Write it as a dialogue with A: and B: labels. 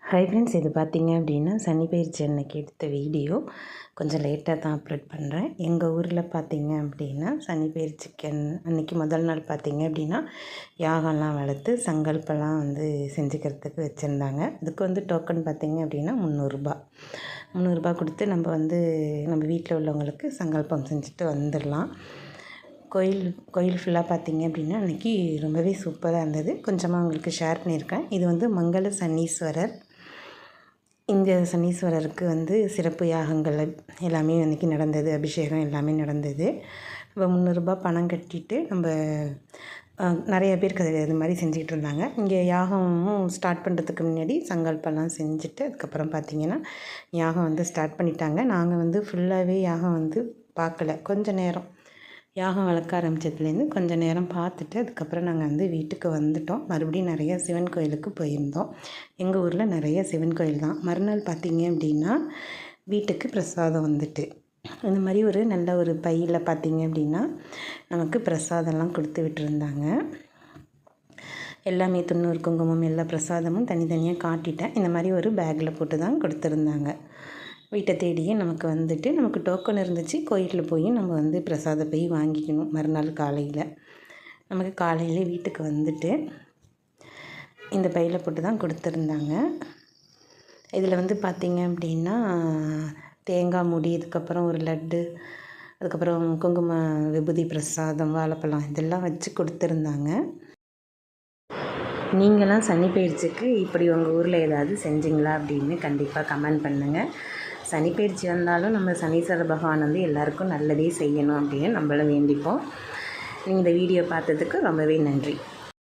A: Hi friends, இது பார்த்தீங்க அப்படின்னா சனி பயிற்சி அன்னைக்கு எடுத்த வீடியோ. கொஞ்சம் லேட்டாக தான் அப்லோட் பண்ணுறேன். எங்கள் ஊரில் பார்த்தீங்க அப்படின்னா சனி பயிற்சிக்கு அன்றைக்கி முதல் நாள் பார்த்தீங்க அப்படின்னா யாகம்லாம் வளர்த்து சங்கல்பெல்லாம் செஞ்சுக்கிறதுக்கு வச்சுருந்தாங்க. அதுக்கு டோக்கன் பார்த்தீங்க அப்படின்னா 300 கொடுத்து நம்ம வீட்டில் உள்ளவங்களுக்கு சங்கல்பம் செஞ்சுட்டு வந்துடலாம். கோயில் ஃபுல்லாக பார்த்தீங்க அப்படின்னா அன்றைக்கி ரொம்பவே சூப்பராக இருந்தது. கொஞ்சமாக உங்களுக்கு ஷேர் பண்ணியிருக்கேன். இது மங்கள சனீஸ்வரர். இந்த சனீஸ்வரருக்கு சிறப்பு யாகங்கள் எல்லாமே அன்றைக்கி நடந்தது. அபிஷேகம் எல்லாமே நடந்தது. நம்ம 300 பணம் கட்டிட்டு நம்ம நிறைய பேருக்கு அது மாதிரி செஞ்சுக்கிட்டு இருந்தாங்க. இங்கே யாகமும் ஸ்டார்ட் பண்ணுறதுக்கு முன்னாடி சங்கல்பெல்லாம் செஞ்சுட்டு அதுக்கப்புறம் பார்த்திங்கன்னா யாகம் ஸ்டார்ட் பண்ணிட்டாங்க. நாங்கள் ஃபுல்லாகவே யாகம் பார்க்கல. கொஞ்சம் நேரம் யாகம் வளர்க்க ஆரம்பித்ததுலேருந்து கொஞ்சம் நேரம் பார்த்துட்டு அதுக்கப்புறம் நாங்கள் வீட்டுக்கு வந்துட்டோம். மறுபடியும் நிறைய சிவன் கோயிலுக்கு போயிருந்தோம். எங்கள் ஊரில் நிறைய சிவன் கோயில் தான். மறுநாள் பார்த்திங்க அப்படின்னா வீட்டுக்கு பிரசாதம் இந்த மாதிரி நல்ல ஒரு பையில் பார்த்திங்க அப்படின்னா நமக்கு பிரசாதம்லாம் கொடுத்து விட்டுருந்தாங்க. எல்லாமே 90 குங்குமம் எல்லா பிரசாதமும் தனித்தனியாக காட்டிட்டேன். இந்த மாதிரி ஒரு பேக்கில் போட்டு தான் கொடுத்துருந்தாங்க. வீட்டை தேடியே நமக்கு டோக்கன் இருந்துச்சு. கோயிலில் போய் நம்ம பிரசாத போய் வாங்கிக்கணும். மறுநாள் காலையில் நமக்கு காலையிலே வீட்டுக்கு இந்த பையில் போட்டு தான் கொடுத்துருந்தாங்க. இதில் பார்த்திங்க அப்படின்னா தேங்காய் மூடி, அதுக்கப்புறம் ஒரு லட்டு, அதுக்கப்புறம் குங்கும விபூதி பிரசாதம், வாழைப்பழம் இதெல்லாம் வச்சு கொடுத்துருந்தாங்க. நீங்களாம் சனி பயிற்சிக்கு இப்படி உங்கள் ஊரில் ஏதாவது செஞ்சிங்களா அப்படின்னு கண்டிப்பாக கமெண்ட் பண்ணுங்கள். சனி பயிற்சி வந்தாலும் நம்ம சனீஸ்வர பகவான் எல்லாருக்கும் நல்லதே செய்யணும் அப்படின்னு நம்மளும் வேண்டிப்போம். நீங்கள் இந்த வீடியோ பார்த்ததுக்கு ரொம்பவே நன்றி.